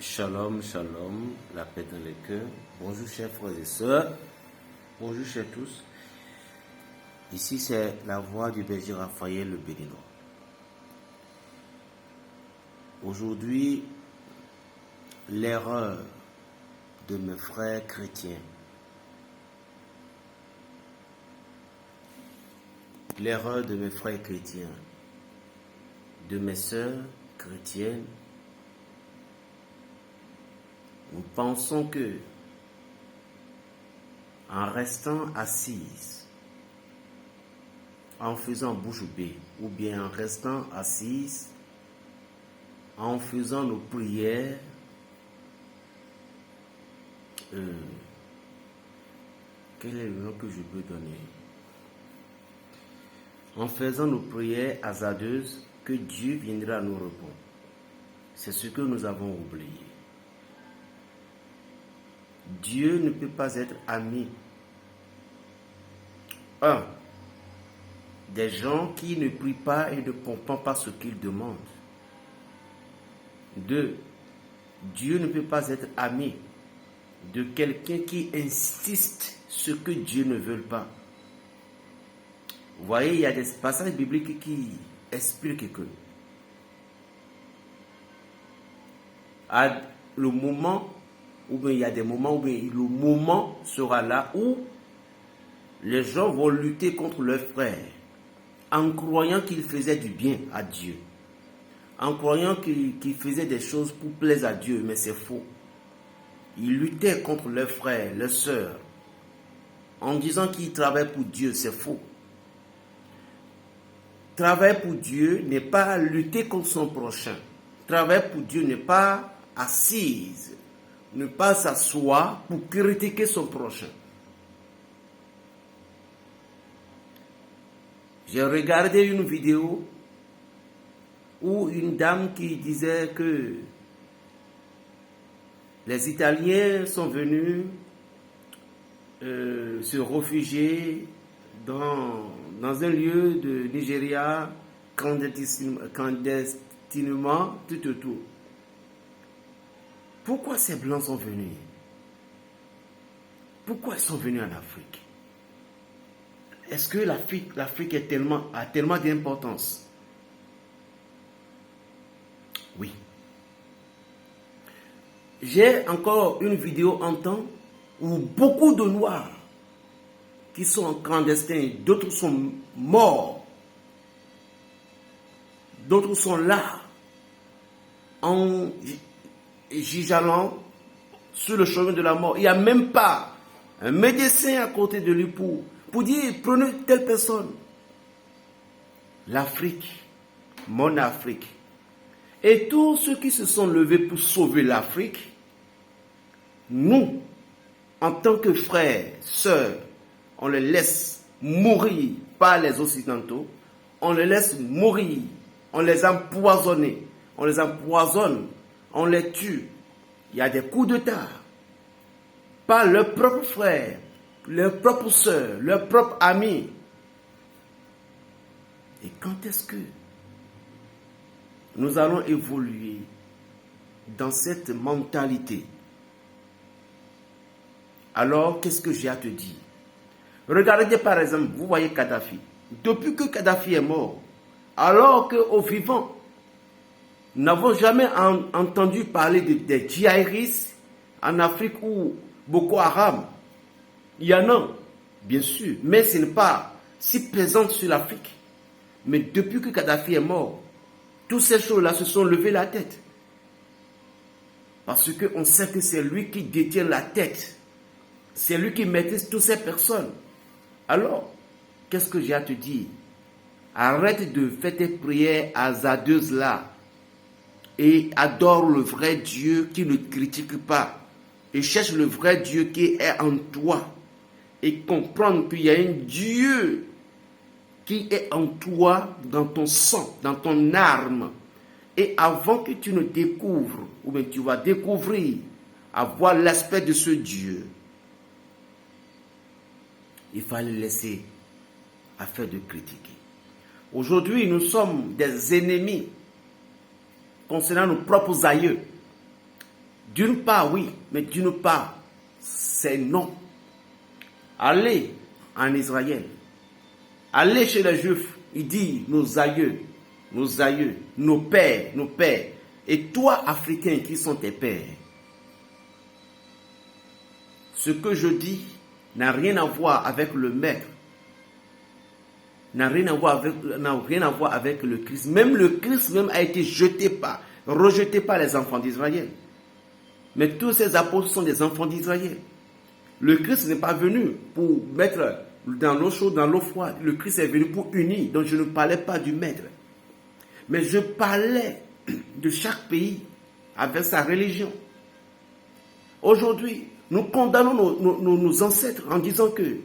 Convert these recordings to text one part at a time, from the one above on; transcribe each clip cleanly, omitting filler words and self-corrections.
Shalom, shalom, la paix dans les cœurs. Bonjour chers frères et sœurs. Bonjour chers tous. Ici c'est la voix du berger Raphaël le Béninois. Aujourd'hui, l'erreur de mes frères chrétiens. L'erreur de mes frères chrétiens, de mes sœurs chrétiennes. Nous pensons que, en restant assises, en faisant bouche bée, ou bien en restant assises, en faisant nos prières, quel est le nom que je peux donner? En faisant nos prières hasardeuses, que Dieu viendra nous répondre. C'est ce que nous avons oublié. Dieu ne peut pas être ami. Un, des gens qui ne prient pas et ne comprennent pas ce qu'ils demandent. Deux, Dieu ne peut pas être ami de quelqu'un qui insiste ce que Dieu ne veut pas. Vous voyez, il y a des passages bibliques qui expliquent que à le moment, ou bien il y a des moments où le moment sera là où les gens vont lutter contre leurs frères en croyant qu'ils faisaient du bien à Dieu, en croyant qu'ils faisaient des choses pour plaire à Dieu, mais c'est faux. Ils luttaient contre leurs frères, leurs sœurs, en disant qu'ils travaillent pour Dieu, c'est faux. Travailler pour Dieu n'est pas lutter contre son prochain. Travailler pour Dieu n'est pas assise, ne pas s'asseoir pour critiquer son prochain. J'ai regardé une vidéo où une dame qui disait que les Italiens sont venus se réfugier dans un lieu de Nigeria clandestinement tout autour. Pourquoi ces Blancs sont venus? Pourquoi ils sont venus en Afrique? Est-ce que l'Afrique a tellement d'importance? Oui. J'ai encore une vidéo en temps où beaucoup de Noirs qui sont en clandestin, d'autres sont morts, d'autres sont là, en gigalant sur le chemin de la mort. Il n'y a même pas un médecin à côté de lui pour dire prenez telle personne. L'Afrique, mon Afrique. Et tous ceux qui se sont levés pour sauver l'Afrique, nous, en tant que frères, sœurs, on les laisse mourir par les Occidentaux, on les laisse mourir, on les empoisonne, on les tue. Il y a des coups d'État par leurs propres frères, leurs propres sœurs, leurs propres amis. Et quand est-ce que nous allons évoluer dans cette mentalité? Alors, qu'est-ce que j'ai à te dire? Regardez par exemple, vous voyez Kadhafi. Depuis que Kadhafi est mort, alors qu'au vivant, nous n'avons jamais entendu parler des djihadistes en Afrique ou Boko Haram. Il y en a, bien sûr, mais ce n'est pas si présent sur l'Afrique. Mais depuis que Kadhafi est mort, toutes ces choses-là se sont levées la tête. Parce qu'on sait que c'est lui qui détient la tête. C'est lui qui maîtrise toutes ces personnes. Alors, qu'est-ce que j'ai à te dire? Arrête de faire tes prières hasardeuses là. Et adore le vrai Dieu qui ne critique pas. Et cherche le vrai Dieu qui est en toi. Et comprendre qu'il y a un Dieu qui est en toi, dans ton sang, dans ton âme. Et avant que tu ne découvres, ou bien tu vas découvrir, avoir l'aspect de ce Dieu, il fallait laisser afin de critiquer. Aujourd'hui, nous sommes des ennemis concernant nos propres aïeux. D'une part, oui, mais d'une part, c'est non. Allez en Israël, allez chez les Juifs, il dit nos aïeux, nos pères, et toi, Africain, qui sont tes pères. Ce que je dis n'a rien à voir avec le maître, n'a rien à voir avec le Christ. Même le Christ même a été rejeté par les enfants d'Israël. Mais tous ces apôtres sont des enfants d'Israël. Le Christ n'est pas venu pour mettre dans l'eau chaude, dans l'eau froide. Le Christ est venu pour unir. Donc je ne parlais pas du maître. Mais je parlais de chaque pays avec sa religion. Aujourd'hui, nous condamnons nos ancêtres en disant que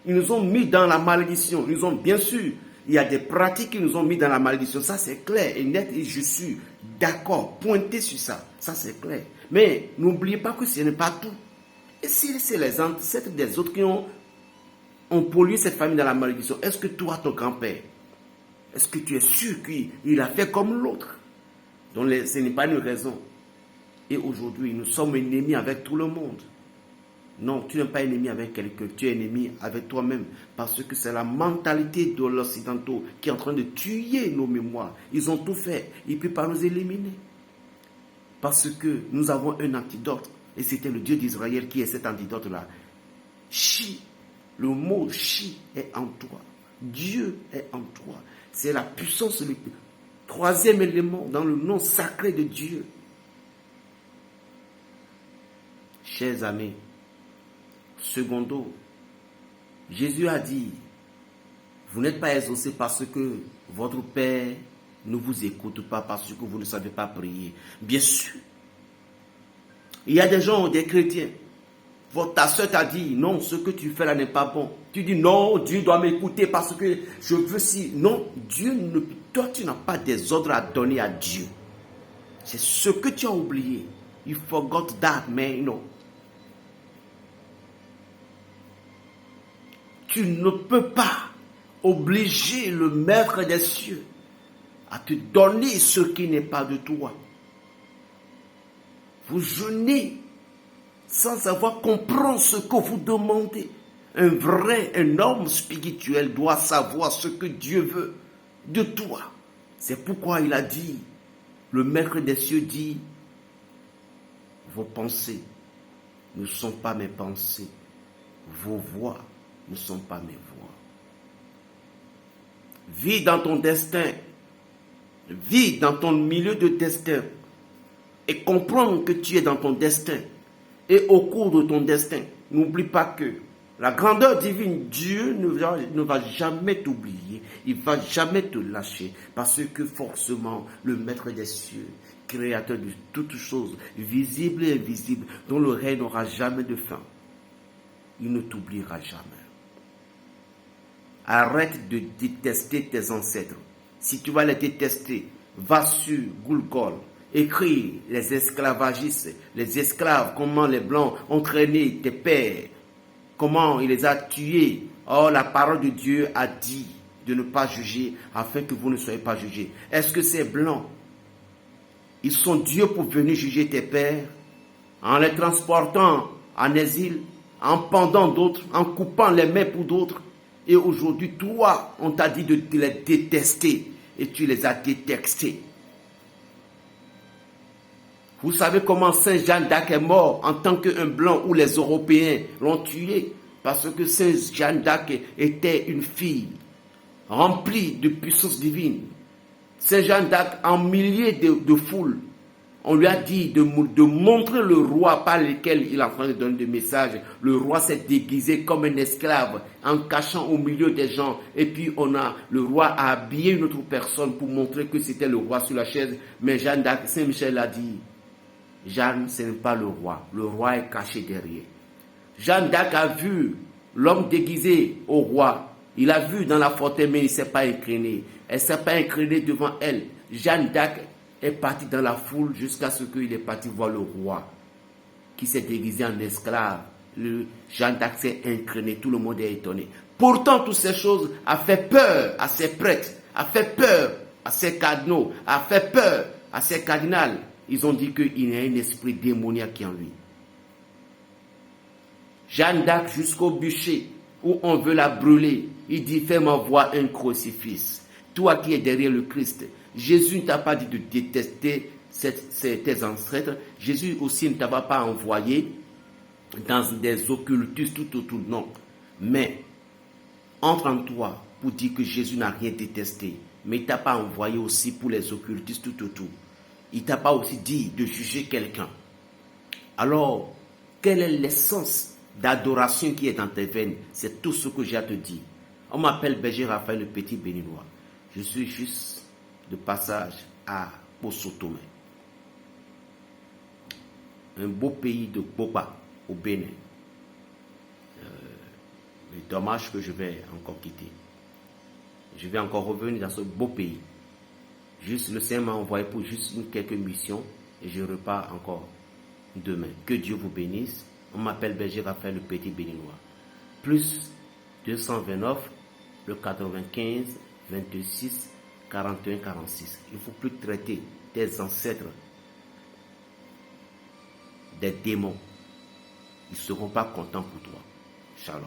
ils nous ont mis dans la malédiction. Ils ont, bien sûr, il y a des pratiques qui nous ont mis dans la malédiction. Ça, c'est clair et net et je suis d'accord. Pointez sur ça. Ça, c'est clair. Mais n'oubliez pas que ce n'est pas tout. Et si c'est les ancêtres des autres qui ont pollué cette famille dans la malédiction, est-ce que toi, ton grand-père, est-ce que tu es sûr qu'il a fait comme l'autre? Donc, ce n'est pas une raison. Et aujourd'hui, nous sommes ennemis avec tout le monde. Non, tu n'es pas ennemi avec quelqu'un, tu es ennemi avec toi-même. Parce que c'est la mentalité de l'Occidentaux qui est en train de tuer nos mémoires. Ils ont tout fait, ils ne peuvent pas nous éliminer. Parce que nous avons un antidote. Et c'était le Dieu d'Israël qui est cet antidote-là. Chi, le mot chi est en toi. Dieu est en toi. C'est la puissance, le troisième élément dans le nom sacré de Dieu. Chers amis, secondo, Jésus a dit, vous n'êtes pas exaucés parce que votre Père ne vous écoute pas, parce que vous ne savez pas prier. Bien sûr, il y a des gens, des chrétiens, ta soeur t'a dit, non, ce que tu fais là n'est pas bon. Tu dis, non, Dieu doit m'écouter parce que je veux si. Non, toi tu n'as pas des ordres à donner à Dieu. C'est ce que tu as oublié. You forgot that, man, no. Tu ne peux pas obliger le maître des cieux à te donner ce qui n'est pas de toi. Vous jeûnez sans savoir comprendre ce que vous demandez. Un homme spirituel doit savoir ce que Dieu veut de toi. C'est pourquoi il a dit, le maître des cieux dit, vos pensées ne sont pas mes pensées, vos voix ne sont pas mes voix. Vis dans ton destin, vis dans ton milieu de destin et comprends que tu es dans ton destin. Et au cours de ton destin, n'oublie pas que la grandeur divine, Dieu ne va jamais t'oublier, il ne va jamais te lâcher, parce que forcément, le maître des cieux, créateur de toutes choses, visibles et invisibles, dont le règne n'aura jamais de fin, il ne t'oubliera jamais. Arrête de détester tes ancêtres. Si tu vas les détester, va sur Google, écris les esclavagistes, les esclaves, comment les Blancs ont traîné tes pères, comment il les a tués. Or, la parole de Dieu a dit de ne pas juger afin que vous ne soyez pas jugés. Est-ce que ces Blancs, ils sont Dieu pour venir juger tes pères en les transportant en exil, en pendant d'autres, en coupant les mains pour d'autres? Et aujourd'hui, toi, on t'a dit de les détester et tu les as détestés. Vous savez comment Saint Jeanne d'Arc est mort en tant qu'un blanc où les Européens l'ont tué? Parce que Saint Jeanne d'Arc était une fille remplie de puissance divine. Saint Jeanne d'Arc, en milliers de foules, on lui a dit de montrer le roi par lequel il est en train de donner des messages. Le roi s'est déguisé comme un esclave en cachant au milieu des gens. Et puis le roi a habillé une autre personne pour montrer que c'était le roi sur la chaise. Mais Jeanne d'Arc, Saint Michel a dit, Jeanne, ce n'est pas le roi est caché derrière. Jeanne d'Arc a vu l'homme déguisé au roi. Il a vu dans la fontaine, mais il ne s'est pas incliné. Elle ne s'est pas inclinée devant elle. Jeanne d'Arc est partie dans la foule jusqu'à ce qu'il est parti voir le roi qui s'est déguisé en esclave. Jeanne d'Arc s'est incliné, tout le monde est étonné. Pourtant, toutes ces choses a fait peur à ses prêtres, a fait peur à ses cardinaux, a fait peur à ses cardinals. ils ont dit qu'il y a un esprit démoniaque qui est en lui. Jeanne d'Arc jusqu'au bûcher, où on veut la brûler, il dit, fais-moi voir un crucifix. Toi qui es derrière le Christ, Jésus ne t'a pas dit de détester tes ancêtres. Jésus aussi ne t'a pas envoyé dans des occultistes tout autour, non. Mais entre en toi pour dire que Jésus n'a rien détesté. Mais il ne t'a pas envoyé aussi pour les occultistes tout autour. Il ne t'a pas aussi dit de juger quelqu'un. Alors, quelle est l'essence d'adoration qui est dans tes veines? C'est tout ce que j'ai à te dire. On m'appelle Berger Raphaël le Petit Béninois. Je suis juste de passage à Posotomé. Un beau pays de Boba, au Bénin. Mais dommage que je vais encore quitter. Je vais encore revenir dans ce beau pays. Juste le Seigneur m'a envoyé pour juste quelques missions et je repars encore demain. Que Dieu vous bénisse. On m'appelle Berger Raphaël le Petit Béninois. Plus 229, le 95, 26, 41, 46. Il ne faut plus traiter tes ancêtres des démons. Ils ne seront pas contents pour toi. Shalom.